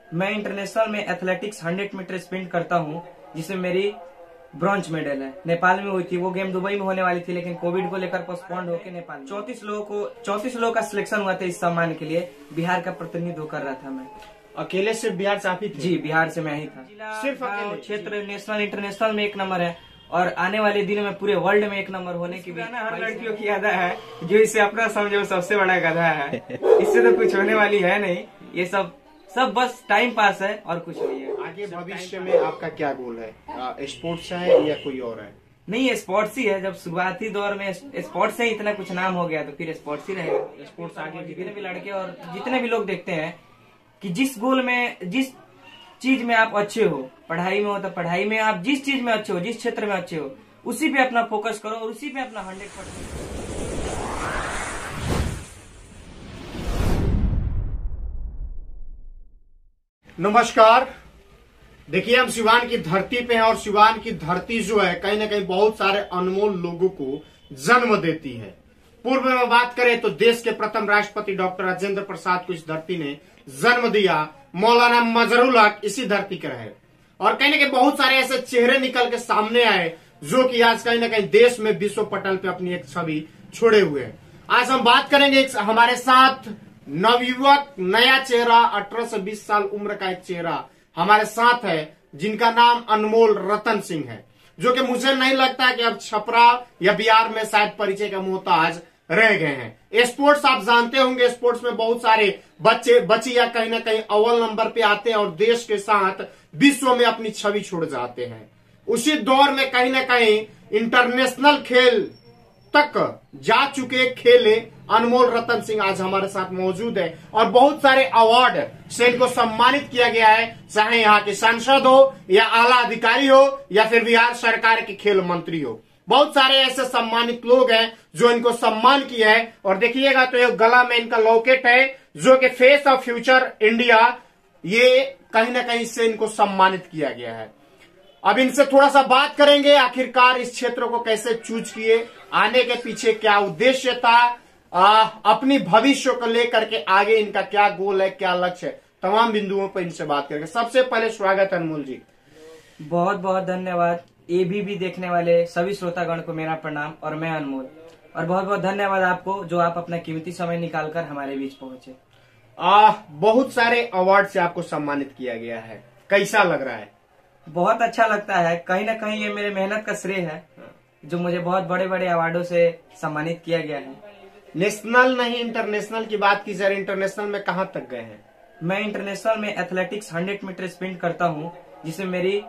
मैं इंटरनेशनल में athletics 100 metre sprint करता हूँ, जिसमें मेरी ब्रॉन्ज मेडल है। नेपाल में हुई थी वो गेम, दुबई में होने वाली थी, लेकिन कोविड को लेकर पोस्टपोन्ड होकर नेपाल 34 लोगों का सिलेक्शन हुआ था इस सम्मान के लिए। बिहार का प्रतिनिधित्व कर रहा था मैं। अकेले सिर्फ बिहार से आप ही थे? जी, बिहार से मैं ही था। सिर्फ क्षेत्र, नेशनल, इंटरनेशनल में 1 नंबर है और आने वाले दिनों में पूरे वर्ल्ड में 1 नंबर होने की भी हर लड़कियों की अदा है। जो इसे अपना समझे वो सबसे बड़ा गधा है। इससे तो कुछ होने वाली है नहीं, ये सब बस टाइम पास है और कुछ नहीं है। आगे भविष्य में आपका क्या गोल है? स्पोर्ट्स है या कोई और है? नहीं, ये स्पोर्ट्स ही है। जब शुरुआती दौर में स्पोर्ट्स से इतना कुछ नाम हो गया तो फिर स्पोर्ट्स ही रहेगा। स्पोर्ट्स आगे जितने भी लड़के और जितने भी लोग देखते हैं कि जिस गोल में, जिस चीज में आप अच्छे हो, पढ़ाई में हो तो पढ़ाई में, आप जिस चीज में अच्छे हो, जिस क्षेत्र में अच्छे हो, उसी पे अपना फोकस करो और उसी पे अपना 100%। नमस्कार। देखिए, हम सिवान की धरती पे हैं और सिवान की धरती जो है कहीं ना कहीं बहुत सारे अनमोल लोगों को जन्म देती है। पूर्व में बात करें तो देश के प्रथम राष्ट्रपति डॉक्टर राजेंद्र प्रसाद को इस धरती ने जन्म दिया। मौलाना मजहरुल हक इसी धरती के रहे और कहीं ना कहीं बहुत सारे ऐसे चेहरे निकल के सामने आए जो कि आज कहीं ना कहीं देश में विश्व पटल पे अपनी एक छवि छोड़े हुए हैं। आज हम बात करेंगे हमारे साथ नवयुवक, नया चेहरा, 18 से 20 साल उम्र का एक चेहरा हमारे साथ है, जिनका नाम अनमोल रतन सिंह है, जो कि मुझे नहीं लगता कि अब छपरा या बिहार में शायद परिचय का मोहताज रह गए हैं। स्पोर्ट्स आप जानते होंगे, स्पोर्ट्स में बहुत सारे बच्चियां कहीं ना कहीं अव्वल नंबर पे आते हैं और देश के साथ विश्व में अपनी छवि छोड़ जाते हैं। उसी दौर में कहीं ना कहीं इंटरनेशनल खेल तक जा चुके खेले अनमोल रतन सिंह आज हमारे साथ मौजूद है और बहुत सारे अवार्ड से इनको सम्मानित किया गया है, चाहे यहाँ के सांसद हो या आला अधिकारी हो या फिर बिहार सरकार के खेल मंत्री हो। बहुत सारे ऐसे सम्मानित लोग हैं जो इनको सम्मान किया है। और देखिएगा तो ये गला में इनका लॉकेट है जो कि फेस ऑफ फ्यूचर इंडिया, ये कहीं ना कहीं से इनको सम्मानित किया गया है। अब इनसे थोड़ा सा बात करेंगे, आखिरकार इस क्षेत्र को कैसे चूज किए, आने के पीछे क्या उद्देश्य था, अपनी भविष्य को लेकर के आगे इनका क्या गोल है, क्या लक्ष्य है, तमाम बिंदुओं पर इनसे बात करेंगे। सबसे पहले स्वागत है अनमोल जी। बहुत बहुत धन्यवाद। एबीपी देखने वाले सभी श्रोतागण को मेरा प्रणाम और मैं अनमोल, और बहुत बहुत धन्यवाद आपको जो आप अपना कीमती समय निकालकर हमारे बीच पहुंचे। बहुत सारे अवार्ड से आपको सम्मानित किया गया है, कैसा लग रहा है? बहुत अच्छा लगता है। कहीं ना कहीं ये मेरे मेहनत का श्रेय है जो मुझे बहुत बड़े बड़े अवार्डों से सम्मानित किया गया है। नेशनल नहीं, इंटरनेशनल की बात की जाए, इंटरनेशनल में कहां तक गए हैं? मैं इंटरनेशनल में एथलेटिक्स 100 मीटर स्प्रिंट करता हूँ, जिसमें मेरी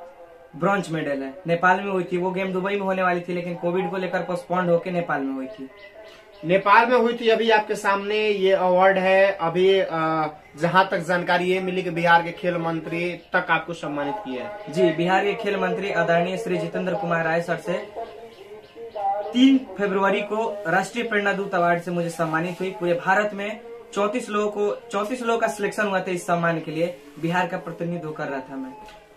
ब्रॉन्ज मेडल है। नेपाल में हुई थी वो गेम, दुबई में होने वाली थी, लेकिन कोविड को लेकर पोस्टपोन्ड होकर नेपाल में हुई थी। नेपाल में हुई थी। अभी आपके सामने ये अवार्ड है। अभी जहां तक जानकारी ये मिली कि बिहार के खेल मंत्री तक आपको सम्मानित किया है। जी, बिहार के खेल मंत्री आदरणीय श्री जितेंद्र कुमार राय सर से 3 फरवरी को राष्ट्रीय प्रेरणा दूत अवार्ड से मुझे सम्मानित हुई। पूरे भारत में 34 लोगों का सिलेक्शन हुआ था इस सम्मान के लिए। बिहार का प्रतिनिधित्व कर रहा था मैं।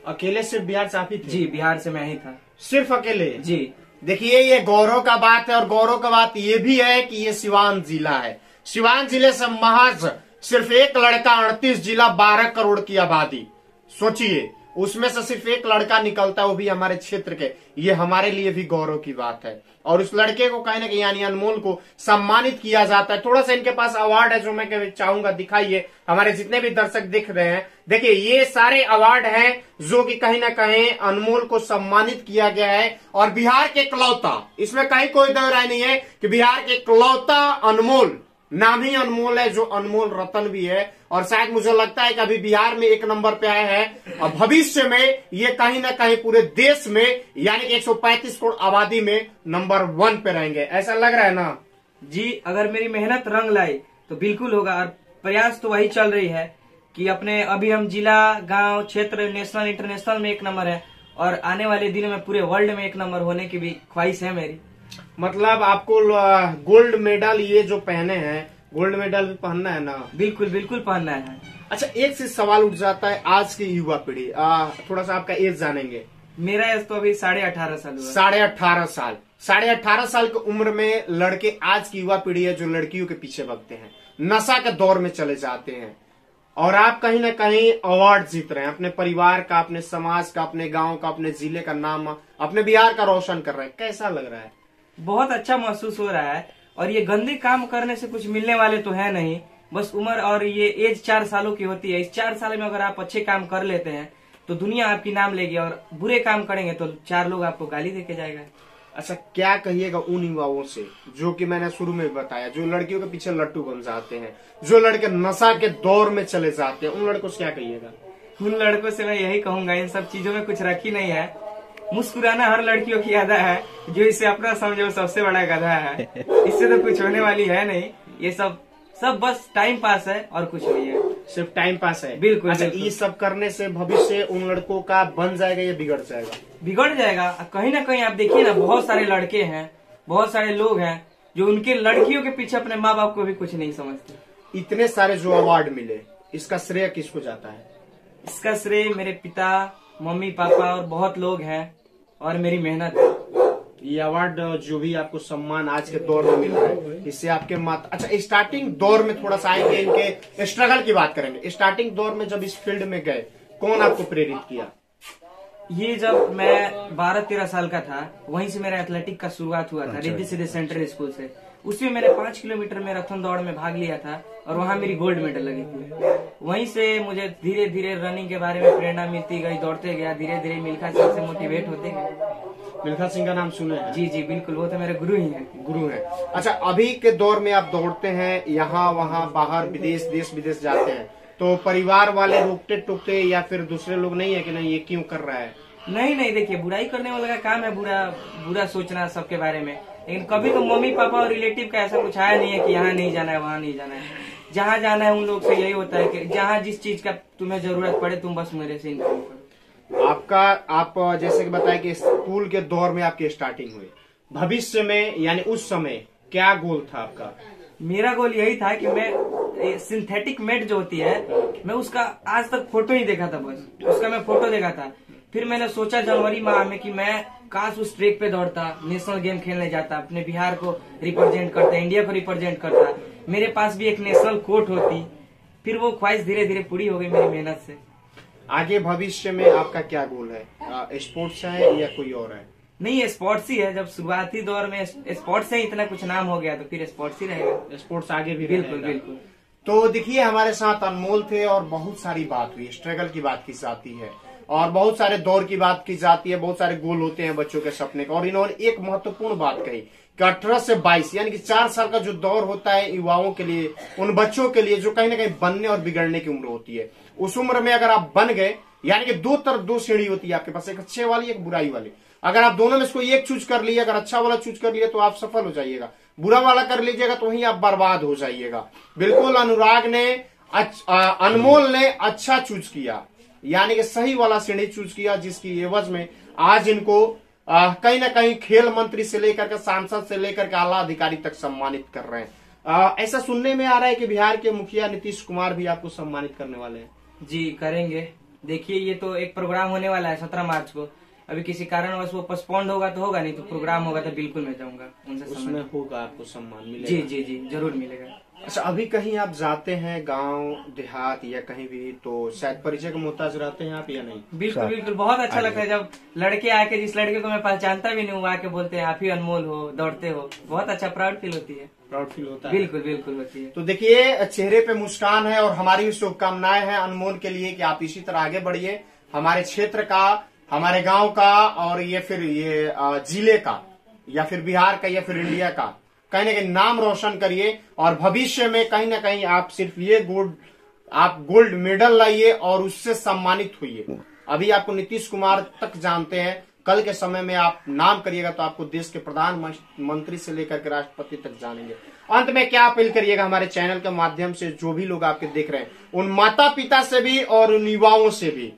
अकेले सिर्फ बिहार से आप ही थे? जी, बिहार से मैं ही था। सिर्फ अकेले? जी। देखिए, ये गौरव का बात है और गौरव का बात ये भी है कि ये सिवान जिला है। सिवान जिले से महज सिर्फ एक लड़का, 38 जिला, 12 करोड़ की आबादी, सोचिए उसमें से सिर्फ एक लड़का निकलता है, वो भी हमारे क्षेत्र के। ये हमारे लिए भी गौरव की बात है और उस लड़के को कहीं ना कहीं यानी अनमोल को सम्मानित किया जाता है। थोड़ा सा इनके पास अवार्ड है जो मैं चाहूंगा दिखाइए, हमारे जितने भी दर्शक दिख रहे हैं। देखिए, ये सारे अवार्ड हैं जो कि कहीं ना कहीं अनमोल को सम्मानित किया गया है और बिहार के इकलौता, इसमें कहीं कोई दो राय नहीं है कि बिहार के इकलौता अनमोल, नाम ही अनमोल है, जो अनमोल रतन भी है। और शायद मुझे लगता है कि अभी बिहार में 1 नंबर पे आए हैं और भविष्य में ये कहीं ना कहीं पूरे देश में यानी कि 135 करोड़ आबादी में नंबर 1 पे रहेंगे। ऐसा लग रहा है ना? जी, अगर मेरी मेहनत रंग लाई तो बिल्कुल होगा और प्रयास तो वही चल रही है कि अपने अभी हम जिला, गांव, क्षेत्र, नेशनल, इंटरनेशनल में 1 नंबर है और आने वाले दिनों में पूरे वर्ल्ड में 1 नंबर होने की भी ख्वाहिश है मेरी। मतलब आपको गोल्ड मेडल ये जो पहने हैं, गोल्ड मेडल भी पहनना है ना? बिल्कुल बिल्कुल पहनना है। अच्छा, एक से सवाल उठ जाता है, आज की युवा पीढ़ी, थोड़ा सा आपका एज जानेंगे। मेरा एज तो अभी 18.5 साल हुआ। 18.5 साल। 18.5 साल की उम्र में लड़के, आज की युवा पीढ़ी है जो लड़कियों के पीछे भागते हैं, नशा के दौर में चले जाते हैं। और आप कहीं ना कहीं अवार्ड जीत रहे हैं, अपने परिवार का, अपने समाज का, अपने गांव का, अपने जिले का नाम, अपने बिहार का रोशन कर रहे हैं। कैसा लग रहा है? बहुत अच्छा महसूस हो रहा है। और ये गंदे काम करने से कुछ मिलने वाले तो है नहीं, बस उम्र और ये एज 4 सालों की होती है। इस 4 साल में अगर आप अच्छे काम कर लेते हैं तो दुनिया आपकी नाम लेगी, और बुरे काम करेंगे तो 4 लोग आपको गाली देके जाएगा। अच्छा, क्या कहिएगा उन युवाओं से जो कि मैंने शुरू में बताया, जो लड़कियों के पीछे लट्टू बन जाते हैं, जो लड़के नशा के दौर में चले जाते हैं, उन लड़कों से क्या कहिएगा? उन लड़कों से मैं यही कहूंगा, इन सब चीजों में कुछ रखी नहीं है। मुस्कुराना हर लड़कियों की अदा है, जो इसे अपना समझे वो सबसे बड़ा गधा है। इससे तो कुछ होने वाली है नहीं, ये सब बस टाइम पास है और कुछ नहीं है, सिर्फ टाइम पास है। बिल्कुल। अच्छा, ये सब करने से भविष्य उन लड़कों का बन जाएगा या बिगड़ जाएगा? बिगड़ जाएगा। कहीं ना कहीं आप देखिए ना, बहुत सारे लड़के हैं, बहुत सारे लोग हैं जो उनके लड़कियों के पीछे अपने माँ बाप को भी कुछ नहीं समझते। इतने सारे जो अवार्ड मिले, इसका श्रेय किसको जाता है? इसका श्रेय मेरे पिता, मम्मी, पापा और बहुत लोग हैं, और मेरी मेहनत है। ये अवार्ड जो भी आपको सम्मान आज के दौर में मिल रहा है, इससे आपके माता। अच्छा, स्टार्टिंग दौर में थोड़ा सा आएंगे, इनके स्ट्रगल की बात करेंगे। स्टार्टिंग दौर में जब इस फील्ड में गए, कौन आपको प्रेरित किया? ये जब मैं 12-13 साल का था, वहीं से मेरा एथलेटिक का शुरुआत हुआ था। रिद्धि सिद्धि सेंट्रल स्कूल से। उसमें मैंने 5 किलोमीटर मैराथन दौड़ में भाग लिया था, और वहाँ मेरी गोल्ड मेडल लगी थी। वहीं से मुझे धीरे धीरे रनिंग के बारे में प्रेरणा मिलती गई, दौड़ते गया, धीरे धीरे मिल्खा सिंह से मोटिवेट होते गए। मिल्खा सिंह का नाम सुने हैं? जी जी बिल्कुल, वो तो मेरे गुरु ही हैं। गुरु हैं। अच्छा, अभी के दौर में आप दौड़ते हैं, यहाँ वहाँ बाहर विदेश, देश विदेश जाते हैं, तो परिवार वाले रोकते टोकते या फिर दूसरे लोग नहीं है कि नहीं ये क्यों कर रहा है? नहीं, देखिए, बुराई करने वाले का काम है बुरा सोचना सबके बारे में, लेकिन कभी तो मम्मी पापा और रिलेटिव का ऐसा कुछ आया नहीं है कि यहाँ नहीं जाना है, वहाँ नहीं जाना है। जहाँ जाना है उन लोग से यही होता है कि जहाँ जिस चीज का तुम्हें जरूरत पड़े तुम बस मेरे से इन्फॉर्म करो। आप जैसे कि बताया कि स्कूल के दौर में आपकी स्टार्टिंग हुई, भविष्य में यानी उस समय क्या गोल था आपका? मेरा गोल यही था कि मैं सिंथेटिक मेट जो होती है, मैं उसका आज तक फोटो ही देखा था, बस उसका मैं फोटो देखा था। फिर मैंने सोचा जनवरी माह में कि मैं काश उस ट्रैक पे दौड़ता, नेशनल गेम खेलने जाता, अपने बिहार को रिप्रेजेंट करता, इंडिया को रिप्रेजेंट करता, मेरे पास भी एक नेशनल कोट होती। फिर वो ख्वाहिश धीरे धीरे पूरी हो गई मेरी मेहनत से। आगे भविष्य में आपका क्या गोल है? स्पोर्ट्स है या कोई और है? नहीं, ये स्पोर्ट्स ही है। जब शुरुआती दौर में स्पोर्ट्स से इतना कुछ नाम हो गया तो फिर स्पोर्ट्स ही रहेगा। स्पोर्ट्स आगे भी बिल्कुल बिल्कुल। तो देखिए, हमारे साथ अनमोल थे और बहुत सारी बात हुई, स्ट्रगल की बात की जाती है और बहुत सारे दौर की बात की जाती है, बहुत सारे गोल होते हैं बच्चों के सपने का। और इन्होंने एक महत्वपूर्ण बात कही कि 18 से 22 यानी कि 4 साल का जो दौर होता है युवाओं के लिए, उन बच्चों के लिए जो कहीं ना कहीं बनने और बिगड़ने की उम्र होती है, उस उम्र में अगर आप बन गए, यानी कि दो सीढ़ी होती है आपके पास, एक अच्छे वाली एक बुराई वाली। अगर आप दोनों में से कोई एक चूज कर लिए, अगर अच्छा वाला चूज कर लिए तो आप सफल हो जाइएगा, बुरा वाला कर लीजिएगा तो वहीं आप बर्बाद हो जाइएगा। बिल्कुल अनुराग ने अनमोल ने अच्छा चूज किया, यानी कि सही वाला सीढ़ी चूज किया, जिसकी एवज में आज इनको कहीं ना कहीं खेल मंत्री से लेकर के सांसद से लेकर के आला अधिकारी तक सम्मानित कर रहे हैं। ऐसा सुनने में आ रहा है कि बिहार के मुखिया नीतीश कुमार भी आपको सम्मानित करने वाले हैं। जी करेंगे। देखिए, ये तो एक प्रोग्राम होने वाला है 17 मार्च को। अभी किसी कारणवश वो पोस्टपोन्ड होगा तो होगा, नहीं तो प्रोग्राम होगा तो बिल्कुल मैं जाऊंगा उनसे। उसमें होगा आपको सम्मान मिलेगा? जी जी जी जरूर मिलेगा। अच्छा, अभी कहीं आप जाते हैं गांव देहात या कहीं भी, तो शायद परिचय के मोहताज रहते हैं आप या नहीं? बिल्कुल बिल्कुल, बहुत अच्छा लगता है जब लड़के आके, जिस लड़के को मैं पहचानता भी नहीं हूँ, आके बोलते हैं आप ही अनमोल हो, दौड़ते हो। बहुत अच्छा प्राउड फील होती है। प्राउड फील होता है? बिल्कुल बिल्कुल होती है। तो देखिए, चेहरे पे मुस्कान है और हमारी भी शुभकामनाएं हैं अनमोल के लिए कि आप इसी तरह आगे बढ़िए, हमारे क्षेत्र का, हमारे गांव का और ये फिर ये जिले का या फिर बिहार का या फिर इंडिया का कहीं ना कहीं नाम रोशन करिए। और भविष्य में कहीं ना कहीं आप सिर्फ ये गोल्ड मेडल लाइए और उससे सम्मानित हुई। अभी आपको नीतीश कुमार तक जानते हैं, कल के समय में आप नाम करिएगा तो आपको देश के प्रधानमंत्री से लेकर के राष्ट्रपति तक जानेंगे। अंत में क्या अपील करिएगा हमारे चैनल के माध्यम से, जो भी लोग आपके देख रहे हैं, उन माता पिता से भी और उन युवाओं से भी,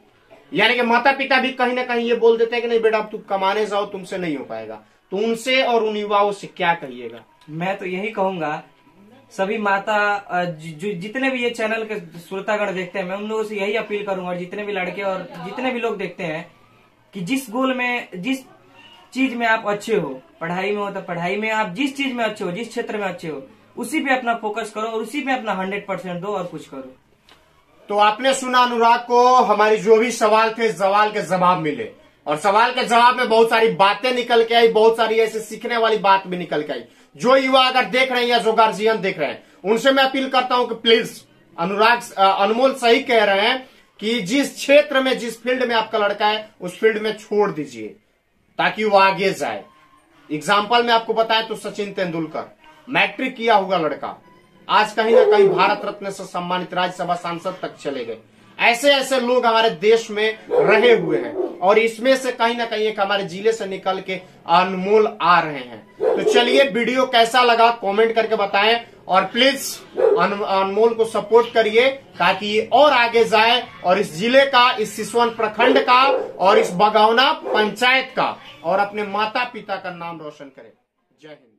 यानी कि माता पिता भी कहीं ना कहीं ये बोल देते हैं कि नहीं बेटा अब तुम कमाने जाओ, तुमसे नहीं हो पाएगा, तो उनसे और उन युवाओं से क्या कहिएगा? मैं तो यही कहूंगा, सभी माता जितने भी ये चैनल के श्रोतागण देखते हैं, मैं उन लोगों से यही अपील करूंगा, और जितने भी लड़के और जितने भी लोग देखते हैं, कि जिस गोल में, जिस चीज में आप अच्छे हो, पढ़ाई में हो तो पढ़ाई में, आप जिस चीज में अच्छे हो, जिस क्षेत्र में अच्छे हो, उसी पे अपना फोकस करो और उसी पे अपना 100% दो और कुछ करो। तो आपने सुना अनुराग को हमारी जो भी सवाल थे सवाल के जवाब मिले, और सवाल के जवाब में बहुत सारी बातें निकल के आई, बहुत सारी ऐसे सीखने वाली बात भी निकल के आई। जो युवा अगर देख रहे हैं या जो गार्जियन देख रहे हैं, उनसे मैं अपील करता हूं कि प्लीज अनमोल सही कह रहे हैं कि जिस क्षेत्र में जिस फील्ड में आपका लड़का है उस फील्ड में छोड़ दीजिए ताकि वो आगे जाए। एग्जाम्पल में आपको बताएं तो सचिन तेंदुलकर, मैट्रिक किया हुआ लड़का, आज कहीं ना कहीं भारत रत्न से सम्मानित, राज्यसभा सांसद तक चले गए। ऐसे ऐसे लोग हमारे देश में रहे हुए हैं और इसमें से कहीं ना कहीं एक हमारे जिले से निकल के अनमोल आ रहे हैं। तो चलिए, वीडियो कैसा लगा कमेंट करके बताएं और प्लीज अनमोल को सपोर्ट करिए ताकि ये और आगे जाए और इस जिले का, इस सिसवन प्रखंड का और इस बगौना पंचायत का और अपने माता पिता का नाम रोशन करे। जय हिंद।